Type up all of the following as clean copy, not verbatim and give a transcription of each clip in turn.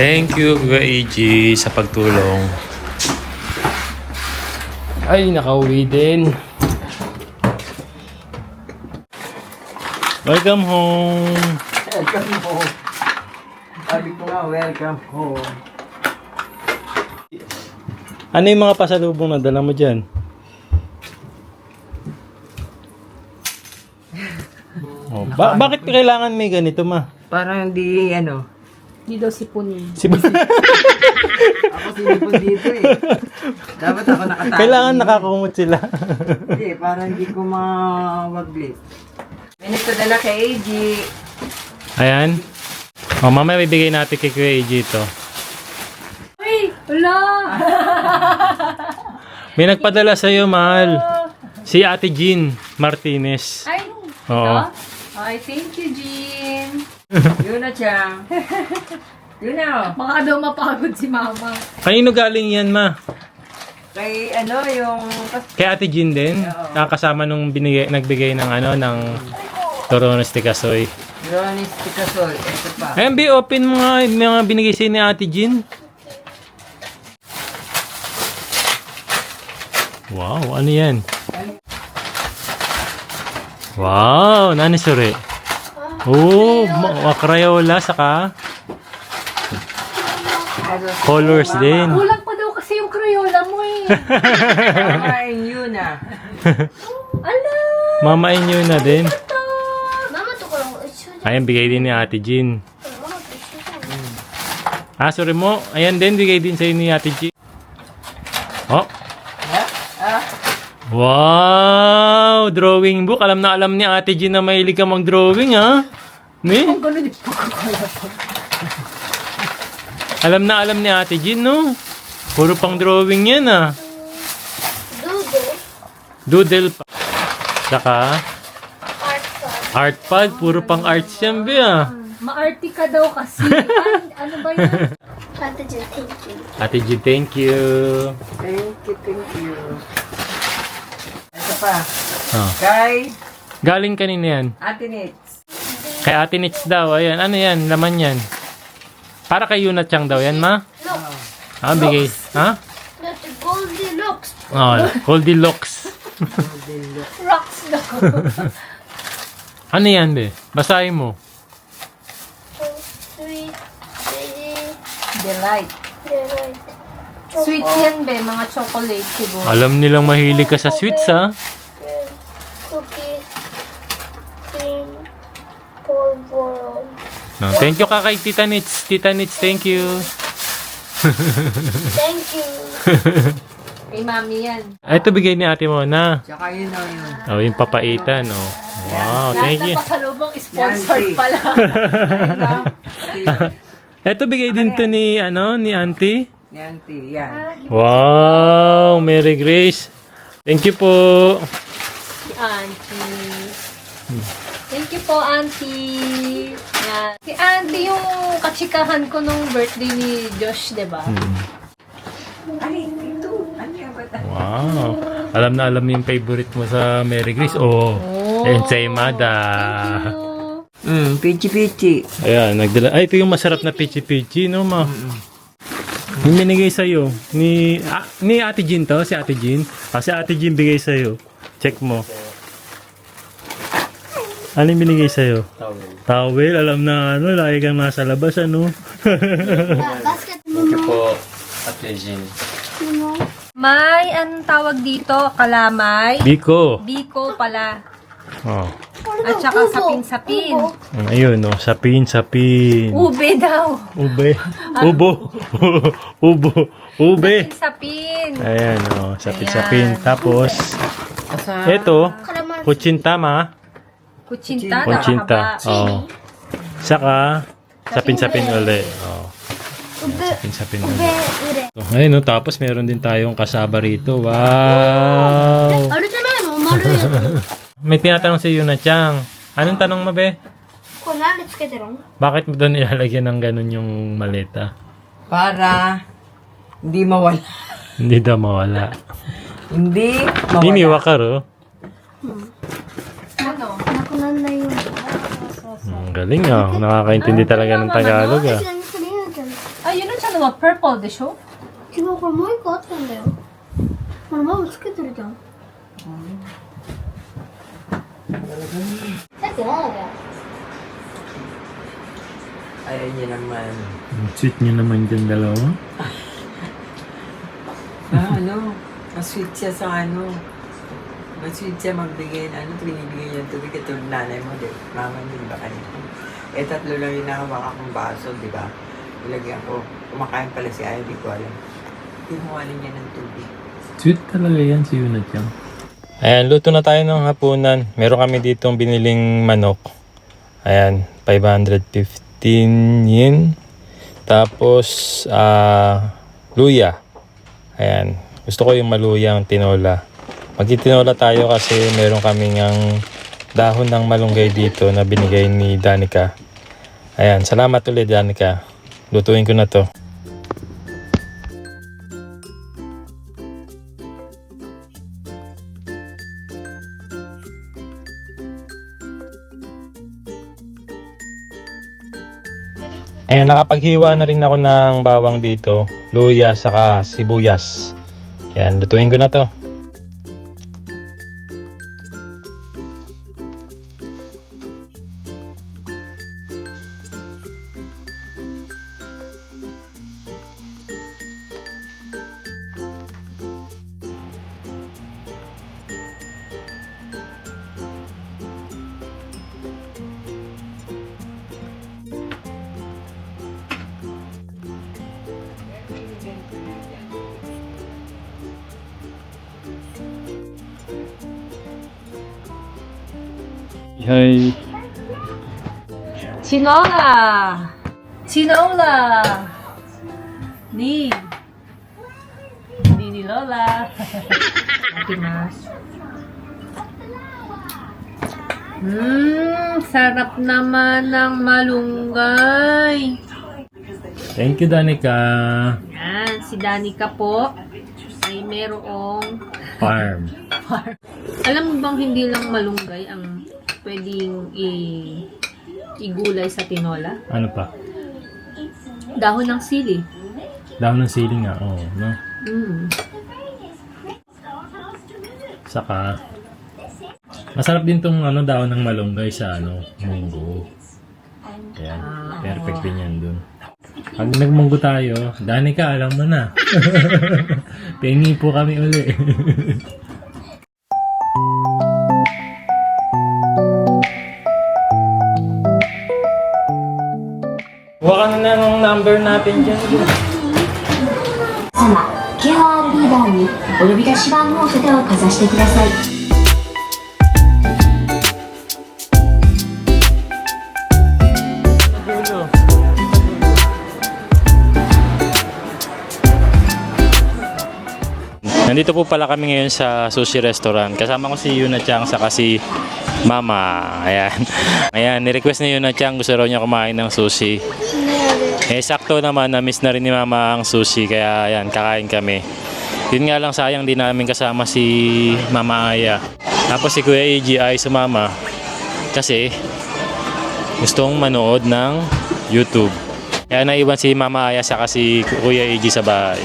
Thank you, Kuya AG, sa pagtulong. Ay, nakauwi din. Welcome home. Welcome home. Sabi ko nga, welcome home. Ano yung mga pasalubong na dala mo dyan? Oh, bakit kailangan may ganito, ma? Parang hindi, Hindi daw sipon. ako sinipon dito eh. Dapat ako nakatago. Kailangan nakakumot sila. Hindi, parang hindi ko mawaglit. May nagpadala kay AG. Ayan. O, mamaya bibigay natin kay Kuya AG ito. Ay! Wala! May nagpadala sa'yo, mahal. Si Ate Jean Martinez. Ay! Oo. Ay, thank you, Jean. Yun na, Chang. Yun na. Baka daw mapagod si Mama. Kanino galing yan, ma? Kay yung... Kay Ate Jean din? Oo. Nakasama nung nagbigay ng ng Torones de Casoy. Ronis Picasso. Ito pa. Ayan, open mo nga yung mga binigay sa'yo ni Ate Jean. Wow, ano yan? Wow, nani sure? Oh, Crayola saka colors din. Kulang pa daw kasi yung Crayola mo eh. Ay, yun na. Ala! Mama inyo na din. Mama to ko lang. Ayan, bigay din ni Ate Jean. Ah, sorry mo. Ayan din, bigay din sa'yo ni Ate Jean. Oh. Wow! Drawing book. Alam na alam ni Ate Jean na mahilig ka mag-drawing, ha? Ni? Ang gano'n yung pagkakalap. Alam na alam ni Ate Jean, no? Puro pang drawing yan, ha? Doodle pa. Saka, art pad. Puro pang arts yan, be, ha? Ma-arty ka daw kasi. Ano ba yun? Ate Jill, thank you. Ate Jean, thank you. Thank you. Ito pa. Oh. Kay Galing kanina yan. Ate Nits. Kay Ate Nits daw. Ayan, ano yan? Laman yan. Para kay Yuna Chang daw yan, ma? Ah, bigay. Ha? Not the Goldilocks. Oh, Goldilocks. Rocks daw. Ano yan, be? Basahin mo. So sweet, baby. Delight. Delight. Sweet yan be, mga chocolate siguro. Alam nilang mahilig ka sa sweets, ha? Cookies. Cream. Polvoron. No, thank you ka kay Tita Nits. Tita Nits, thank you. Thank you. Kay Mami yan. Ay, ito bigay ni ate mo na. Tsaka yun o yun. Oh, yung papaitan, oh. Wow, thank you. Lahat na pasalubong sponsored pala. Ito bigay din to ni, ni auntie. Ni Auntie, yan. Wow, Mary Grace. Thank you po. Si Auntie. Thank you po, Auntie. Yan. Si Auntie yung katsikahan ko nung birthday ni Josh, diba? Ay, ito. Ano yan ba? Wow. Alam na alam yung favorite mo sa Mary Grace. Oh, ensaymada. Pichi-pichi. Ayan, nagdala. Ay, ito yung masarap na pichi-pichi, no, ma? Yung binigay sa'yo. Ni Ate Jean to, si Ate Jean. Si Ate Jean bigay sa'yo. Check mo. Ano yung binigay sa'yo? Towel. Towel? Alam na lagi kang nasa labas, ano? Basket mo. Thank you po, Ate Jean. May, anong tawag dito? Kalamay? Biko. Biko pala. Oh. At saka sapin-sapin. Ayun, no. Sapin. Ube daw. Ube. Ubo. Ubo. Ube. Sapin. Ayan, no. Sapin. Tapos, Asa? ito, Kalamansi. kutsinta, ma. Kutsinta. Kutsinta. nakakaba. Oh. Saka, sapin uli. Oh. Ube. Sapin Ube. uli. Ure. Oh, ayun, no. Tapos, meron din tayong kasaba rito. Wow. Ano sa naman? Maru yun. May tinatanong si Yuna Chang. Anong tanong mo, be? Kuna, let's get it wrong. Bakit mo doon ilalagyan ng ganun yung maleta? Para hindi mawala. Hindi daw mawala. Hindi mawala. Hiniwa ka, ro. Ano? Nakunan na yun. Ang galing, ah. Nakakaintindi talaga ng Tagalog, ah. Ay, はパープルでしょ？違う、これもう一個あったんだよ。これママつけてるじゃん。さっきママだよ。 Ayaw niya naman. Sweet nyo naman dyan dalawa. Masweet siya sa ano. Masweet siya magbigay na ano, binibigay niya tubig ito nanay mo, di mama niya, di ba kanina? Eh, 3 lang yung nakawaka kong baso, di ba? Ilagyan ko. Kumakain pala si Aya, di ko alam. Pinuhalin niya ng tubig. Sweet talaga yan si Yuna Chang. Ayan, luto na tayo ng hapunan. Meron kami ditong biniling manok. Ayan, 515 yen. Tapos, luya. Ayan, gusto ko yung maluyang tinola. Magtitinola tayo kasi meron kaming ang dahon ng malunggay dito na binigay ni Danica. Ayan, salamat ulit Danica. Lutuin ko na to. Ayan, nakapaghiwa na rin ako ng bawang dito, luya, saka sibuyas. Ayan, lutuin ko na to. Hi. Tinola! Tinola! Ni Lola. Sarap naman ng malunggay. Thank you, Danica. Yan, si Danica po ay merong Farm. Alam mo bang hindi lang malunggay ang pwedeng igulay sa tinola? Ano pa? Dahon ng sili. Dahon ng sili nga, oo, no? Saka, masarap din tong ano, dahon ng malunggay sa ano, munggo. Ayan, perfect din yan dun. Pag nagmunggo tayo, Danica, alam mo na. Pengi po kami uli. Huwag ka na ng number natin dyan. 様、KOR リーダーにお呼び出し番号札をかざしてください。 Nandito po pala kami ngayon sa sushi restaurant. Kasama ko si Yuna Chang saka si Mama. Ayan. Ayan, ni-request ni Yuna Chang, gusto raw niya kumain ng sushi. Eh, sakto naman, na-miss na rin ni Mama ang sushi. Kaya ayan, kakain kami. Yun nga lang, sayang din namin kasama si Mama Aya. Tapos si Kuya AG ay sumama. Kasi gustong manood ng YouTube. Kaya naiwan si Mama Aya saka si Kuya AG sa bahay.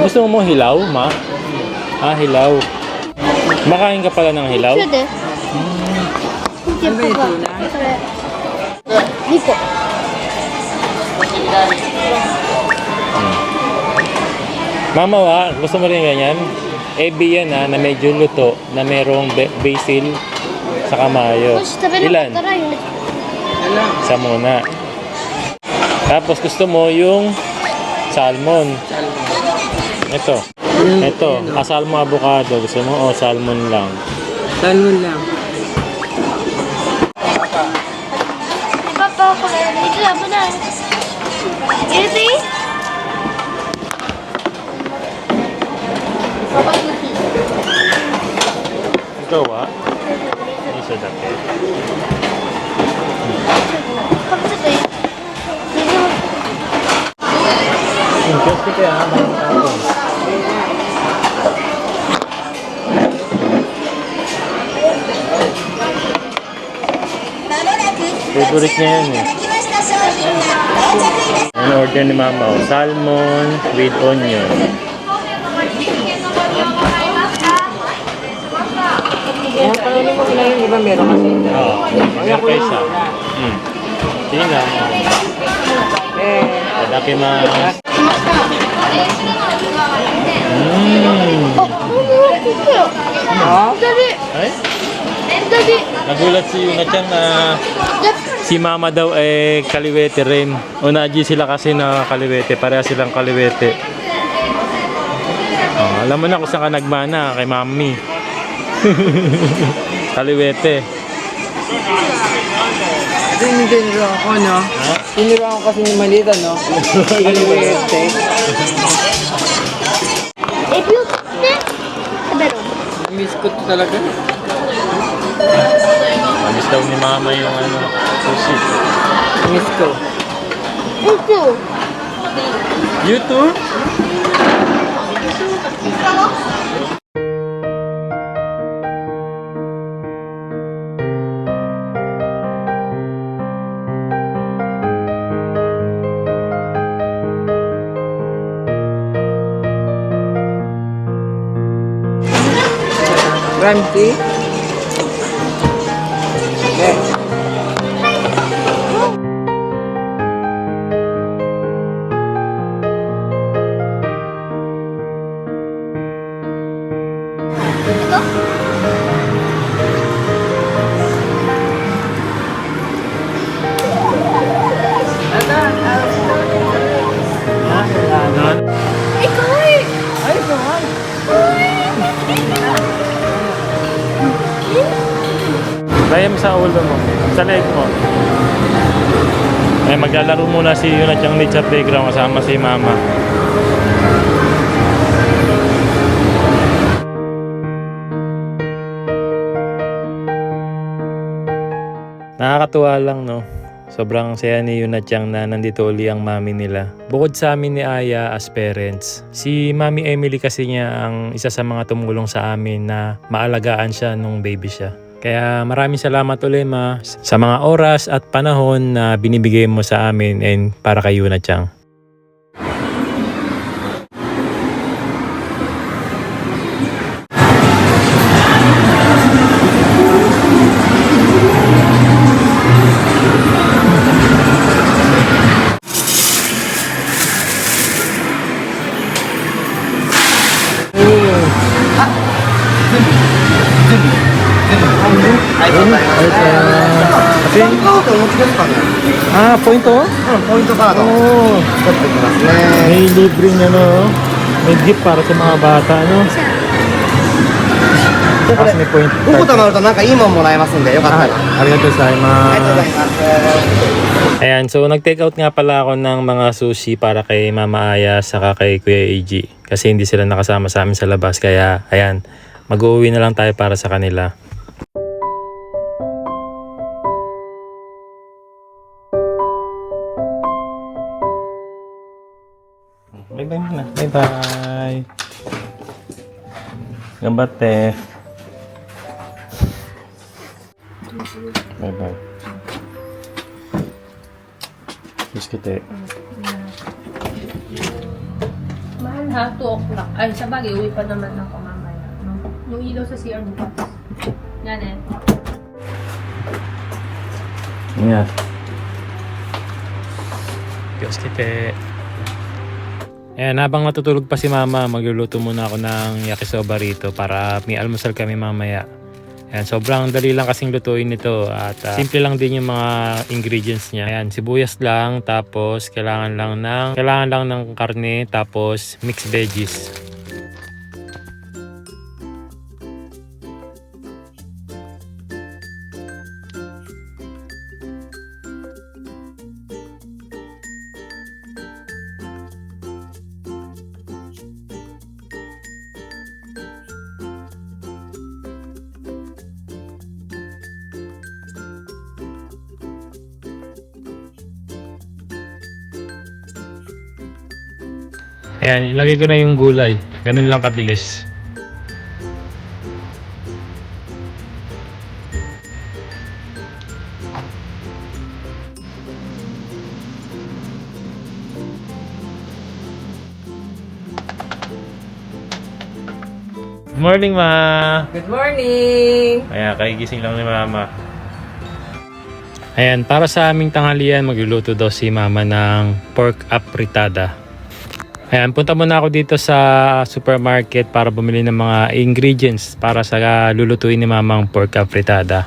Gusto mo hilaw, Ma? Ah, hilaw. Makain ka pala ng hilaw? Pwede. Ano ba ito na? Dito. Mama, gusto mo rin ganyan? Ebi yan na medyo luto, na merong basil sa kamayo. Ilan? Isa muna. Tapos gusto mo yung salmon. Ito. Salmon avocado. Gusto mo? O salmon lang. Salmon lang. Papa, ko na. Dito na, na. Ito eh. Ikaw isa dati. Kapag ito eh. Ingkos kita ya, banyak tahu. Favorite niya yan eh. In-order ni Mama, oh, salmon with onion. Yan, paano mo na yung iba meron kasi. Oo, meron pa isa. Sige na. Tadakimasu. Oh? Ay? Nagulat si Yuna-chan na si Mama daw ay kaliwete rin. Unaji sila kasi na kaliwete. Pareha silang kaliwete. Oh, alam mo na kung saan ka nagmana kay Mami. Kaliwete. Ito yung tinuro ako, no? Tinuro ako kasi ni Malita, no? Kaliwete. Miss ko talaga. Miss daw ni Mama yung sushi. Miss ko. You too? Ramsey? Okay. Bayam sa ulo mo, sa leg mo. Ay, maglalaro muna si Yuna-chan nature playground kasama si Mama. Nakakatuwa lang, no? Sobrang saya ni Yuna-chan na nandito uli ang mami nila. Bukod sa amin ni Aya as parents, si Mami Emily kasi niya ang isa sa mga tumulong sa amin na maalagaan siya nung baby siya. Kaya maraming salamat ulit Ma sa mga oras at panahon na binibigay mo sa amin and para kay Yuna-chan. Point oh? ポイントカード Oh, 取ってきますね。 may libreng ano, may gift para sa mga bata, no? Tapos may point. 5個貯まるとなんかいいもんもらえますんでよかったら。 Arigatou ありがとうござい gozaimasu. ます。 Ayan, so nag-take out nga pala ako ng mga sushi para kay Mama Aya saka kay Kuya AG. Kasi hindi sila nakasama sa amin sa labas. Kaya, ayan, mag-uwi na lang tayo para sa kanila. Bye-bye muna. Bye-bye. Gambate. Bye-bye. Biskite. Mahal ha, 2 o'clock. Ay, sa bagay, uwi pa naman ako mamaya. No? Yung ilaw sa CR bukas. Yan eh. Ingat. Biskite. Ayan, habang natutulog pa si Mama, magluluto muna ako ng yakisoba rito para may almusal kami mamaya. Ayan, sobrang dali lang kasing lutuin nito at simple lang din yung mga ingredients niya. Ayan, sibuyas lang, tapos kailangan lang ng karne, tapos mixed veggies. Ayan, ilagay ko na yung gulay. Ganun lang kabilis. Morning, Ma! Good morning! Ayan, kagigising lang ni Mama. Ayan, para sa aming tanghalian, magluluto daw si Mama ng pork apritada. Ayan, punta muna ako dito sa supermarket para bumili ng mga ingredients para sa lulutuin ni Mama ang pork apritada.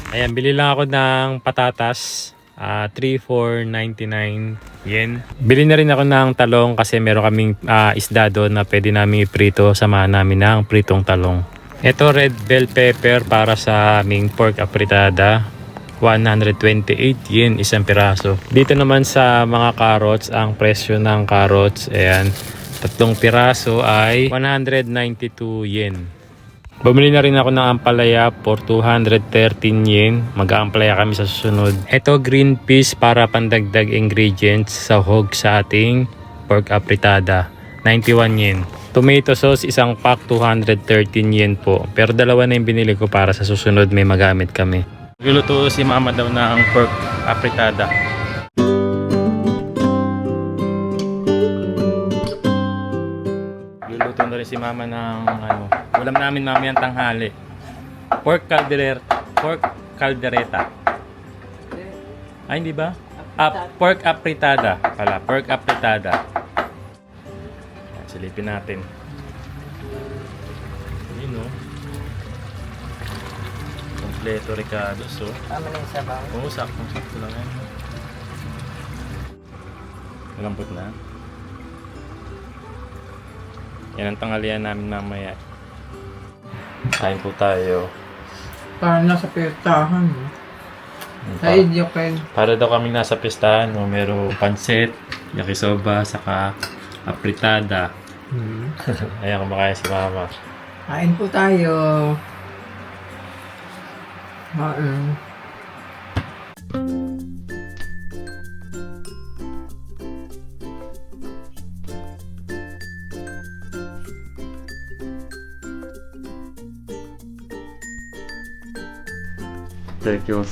Ayan, bili lang ako ng patatas, 3,499 yen. Bili na rin ako ng talong kasi meron kaming isda doon na pwede namin iprito, samahan namin ng pritong talong. Ito red bell pepper para sa aming pork apritada. 128 yen isang piraso. Dito naman sa mga carrots, ang presyo ng carrots, ayan, 3 piraso ay 192 yen. Bumili na rin ako ng ampalaya for 213 yen. Mag-aampalaya kami sa susunod. Ito green peas para pandagdag ingredients sa hog sa ating pork apritada. 91 yen. Tomato sauce, isang pack, 213 yen po. Pero dalawa na yung binili ko para sa susunod may magamit kami. Luluto si Mama daw na ang pork apritada. Luluto na rin si Mama ng ulam namin mamayang tanghali. Pork caldereta. Ay, hindi ba? Pork apritada pala. Pork apritada. Silipin natin. Yun, no? Kompleto Ricardo, so. Tama na yung sabaw. Oo, sakto lang yan. Malambot na. Yan ang tanghalian namin mamaya. Kain po tayo. Parang nasa pestahan. Sa Idioken. Para daw kami nasa pistahan, no? Merong pansit, yakisoba, saka apritada. Ayan, kumakain si Mama. Kain po tayo. Thank you.